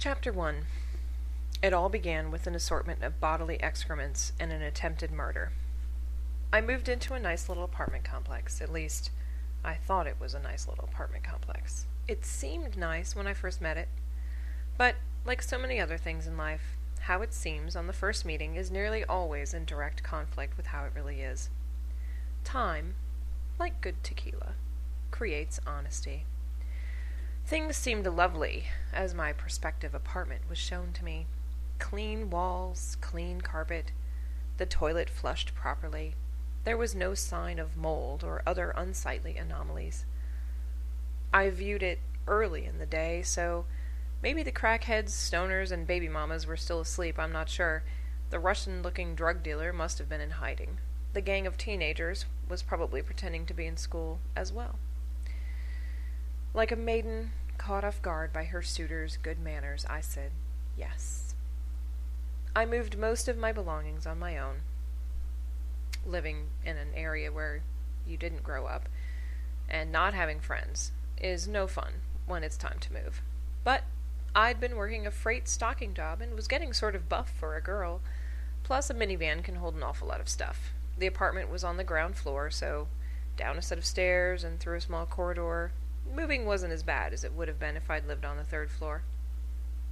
Chapter 1. It all began with an assortment of bodily excrements and an attempted murder. I moved into a nice little apartment complex. At least, I thought it was a nice little apartment complex. It seemed nice when I first met it. But, like so many other things in life, how it seems on the first meeting is nearly always in direct conflict with how it really is. Time, like good tequila, creates honesty. Things seemed lovely as my prospective apartment was shown to me. Clean walls, clean carpet, the toilet flushed properly. There was no sign of mold or other unsightly anomalies. I viewed it early in the day, so maybe the crackheads, stoners, and baby mamas were still asleep, I'm not sure. The Russian-looking drug dealer must have been in hiding. The gang of teenagers was probably pretending to be in school as well. Like a maiden caught off guard by her suitor's good manners, I said yes. I moved most of my belongings on my own. Living in an area where you didn't grow up, and not having friends, is no fun when it's time to move. But I'd been working a freight stocking job and was getting sort of buff for a girl, plus a minivan can hold an awful lot of stuff. The apartment was on the ground floor, so down a set of stairs and through a small corridor. Moving wasn't as bad as it would have been if I'd lived on the third floor.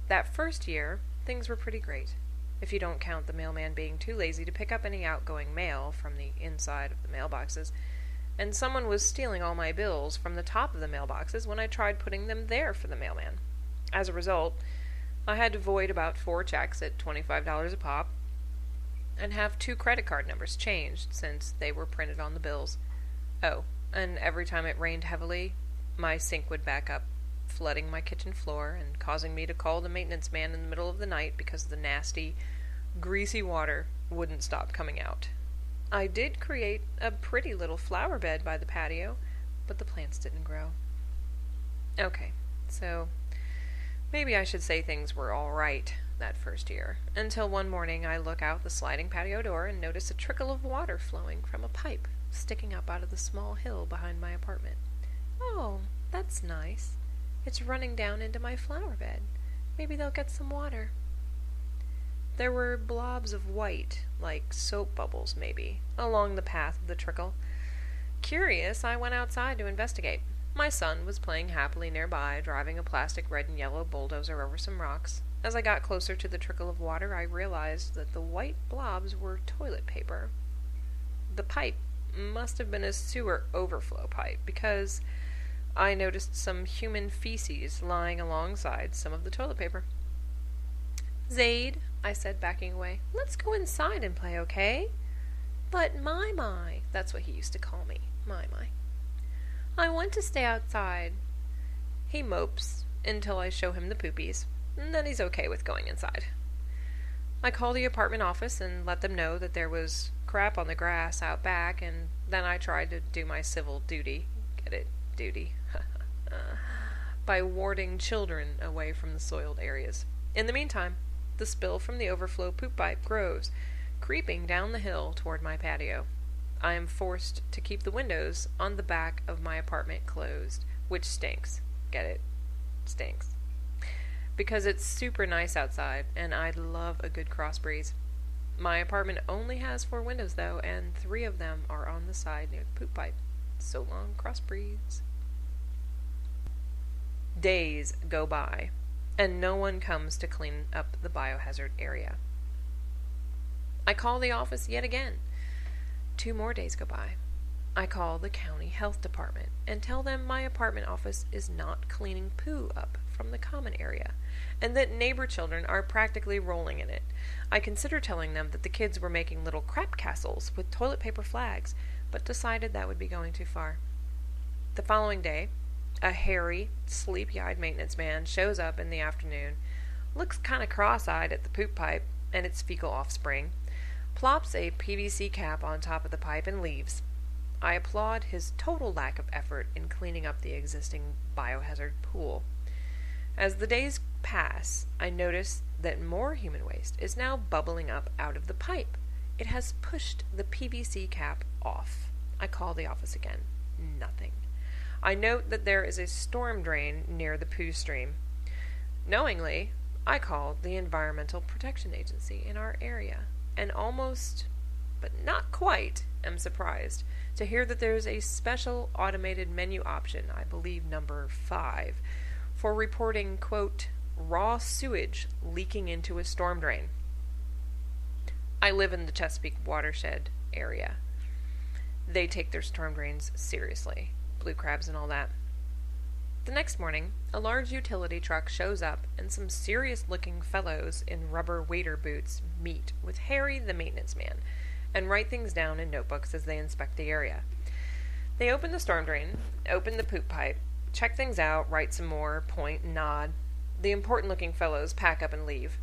That first year, things were pretty great, if you don't count the mailman being too lazy to pick up any outgoing mail from the inside of the mailboxes, and someone was stealing all my bills from the top of the mailboxes when I tried putting them there for the mailman. As a result, I had to void about 4 checks at $25 a pop, and have 2 credit card numbers changed since they were printed on the bills. Oh, and every time it rained heavily, my sink would back up, flooding my kitchen floor and causing me to call the maintenance man in the middle of the night because the nasty, greasy water wouldn't stop coming out. I did create a pretty little flower bed by the patio, but the plants didn't grow. Okay, so maybe I should say things were all right that first year, until one morning I look out the sliding patio door and notice a trickle of water flowing from a pipe sticking up out of the small hill behind my apartment. Oh, that's nice. It's running down into my flower bed. Maybe they'll get some water. There were blobs of white, like soap bubbles maybe, along the path of the trickle. Curious, I went outside to investigate. My son was playing happily nearby, driving a plastic red and yellow bulldozer over some rocks. As I got closer to the trickle of water, I realized that the white blobs were toilet paper. The pipe must have been a sewer overflow pipe, because I noticed some human feces lying alongside some of the toilet paper. "Zaid," I said, backing away, "let's go inside and play, okay?" "But my, that's what he used to call me, my. "I want to stay outside." He mopes until I show him the poopies, and then he's okay with going inside. I call the apartment office and let them know that there was crap on the grass out back, and then I tried to do my civil duty. Get it? Duty. By warding children away from the soiled areas. In the meantime, the spill from the overflow poop pipe grows, creeping down the hill toward my patio. I am forced to keep the windows on the back of my apartment closed, which stinks. Get it? Stinks. Because it's super nice outside, and I love a good cross breeze. My apartment only has 4 windows, though, and 3 of them are on the side near the poop pipe. So long, cross breeze. Days go by, and no one comes to clean up the biohazard area. I call the office yet again. 2 more days go by. I call the county health department and tell them my apartment office is not cleaning poo up from the common area, and that neighbor children are practically rolling in it. I consider telling them that the kids were making little crap castles with toilet paper flags, but decided that would be going too far. The following day, a hairy, sleepy-eyed maintenance man shows up in the afternoon, looks kind of cross-eyed at the poop pipe and its fecal offspring, plops a PVC cap on top of the pipe, and leaves. I applaud his total lack of effort in cleaning up the existing biohazard pool. As the days pass, I notice that more human waste is now bubbling up out of the pipe. It has pushed the PVC cap off. I call the office again. Nothing. I note that there is a storm drain near the poo stream. Knowingly, I called the Environmental Protection Agency in our area, and almost, but not quite, am surprised to hear that there's a special automated menu option, I believe number 5, for reporting, quote, raw sewage leaking into a storm drain. I live in the Chesapeake watershed area. They take their storm drains seriously, blue crabs and all that. The next morning, a large utility truck shows up, and some serious-looking fellows in rubber waiter boots meet with Harry, the maintenance man, and write things down in notebooks as they inspect the area. They open the storm drain, open the poop pipe, check things out, write some more, point and nod. The important-looking fellows pack up and leave.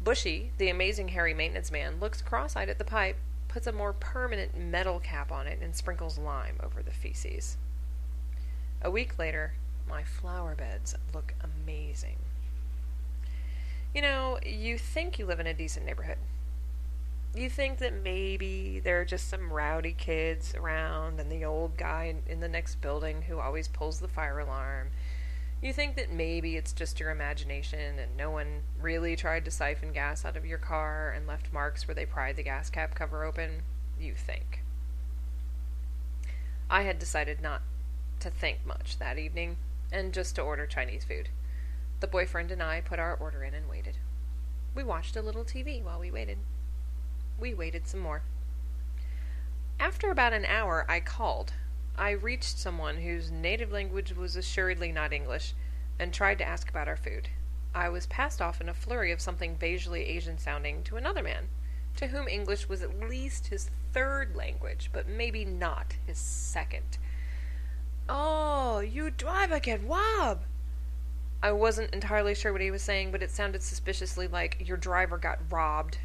Bushy, the amazing Harry maintenance man, looks cross-eyed at the pipe, puts a more permanent metal cap on it, and sprinkles lime over the feces. A week later, my flower beds look amazing. You know, you think you live in a decent neighborhood. You think that maybe there are just some rowdy kids around and the old guy in the next building who always pulls the fire alarm. You think that maybe it's just your imagination and no one really tried to siphon gas out of your car and left marks where they pried the gas cap cover open. You think. I had decided not to think much that evening, and just to order Chinese food. The boyfriend and I put our order in and waited. We watched a little TV while we waited. We waited some more. After about an hour, I called. I reached someone whose native language was assuredly not English, and tried to ask about our food. I was passed off in a flurry of something vaguely Asian-sounding to another man, to whom English was at least his third language, but maybe not his second. "Oh, you driver get robbed." I wasn't entirely sure what he was saying, but it sounded suspiciously like, "Your driver got robbed."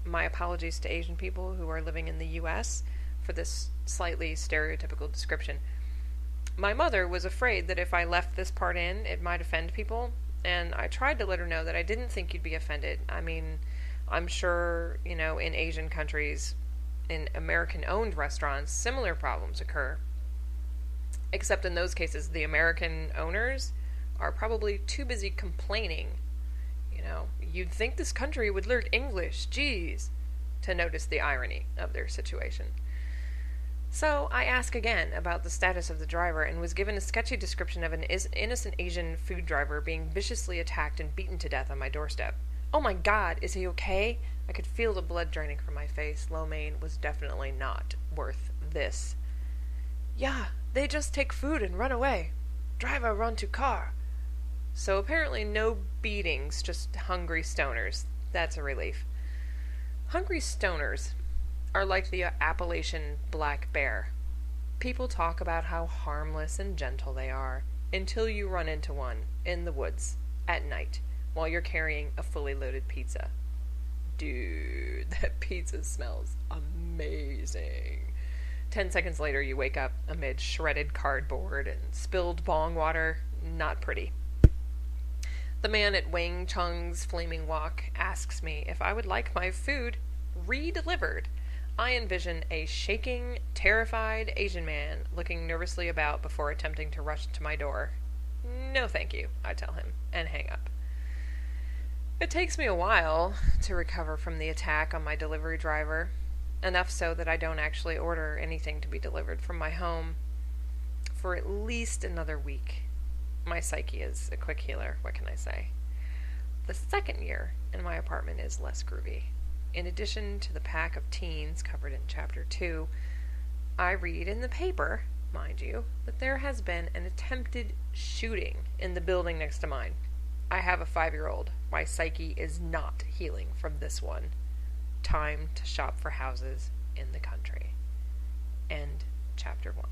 My apologies to Asian people who are living in the U.S. for this slightly stereotypical description. My mother was afraid that if I left this part in, it might offend people, and I tried to let her know that I didn't think you'd be offended. I mean, I'm sure, in Asian countries, in American-owned restaurants, similar problems occur. Except in those cases, the American owners are probably too busy complaining. You'd think this country would learn English, geez, to notice the irony of their situation. So I asked again about the status of the driver and was given a sketchy description of an innocent Asian food driver being viciously attacked and beaten to death on my doorstep. Oh my God, is he okay? I could feel the blood draining from my face. Lo mein was definitely not worth this. "Yeah, they just take food and run away. Driver run to car." So apparently no beatings, just hungry stoners. That's a relief. Hungry stoners are like the Appalachian black bear. People talk about how harmless and gentle they are until you run into one in the woods at night while you're carrying a fully loaded pizza. Dude, that pizza smells amazing. 10 seconds later, you wake up amid shredded cardboard and spilled bong water. Not pretty. The man at Wang Chung's Flaming Wok asks me if I would like my food re-delivered. I envision a shaking, terrified Asian man looking nervously about before attempting to rush to my door. "No, thank you," I tell him, and hang up. It takes me a while to recover from the attack on my delivery driver, enough so that I don't actually order anything to be delivered from my home for at least another week. My psyche is a quick healer, what can I say? The second year in my apartment is less groovy. In addition to the pack of teens covered in Chapter 2, I read in the paper, mind you, that there has been an attempted shooting in the building next to mine. I have a 5-year-old. My psyche is not healing from this one. Time to shop for houses in the country. End Chapter 1.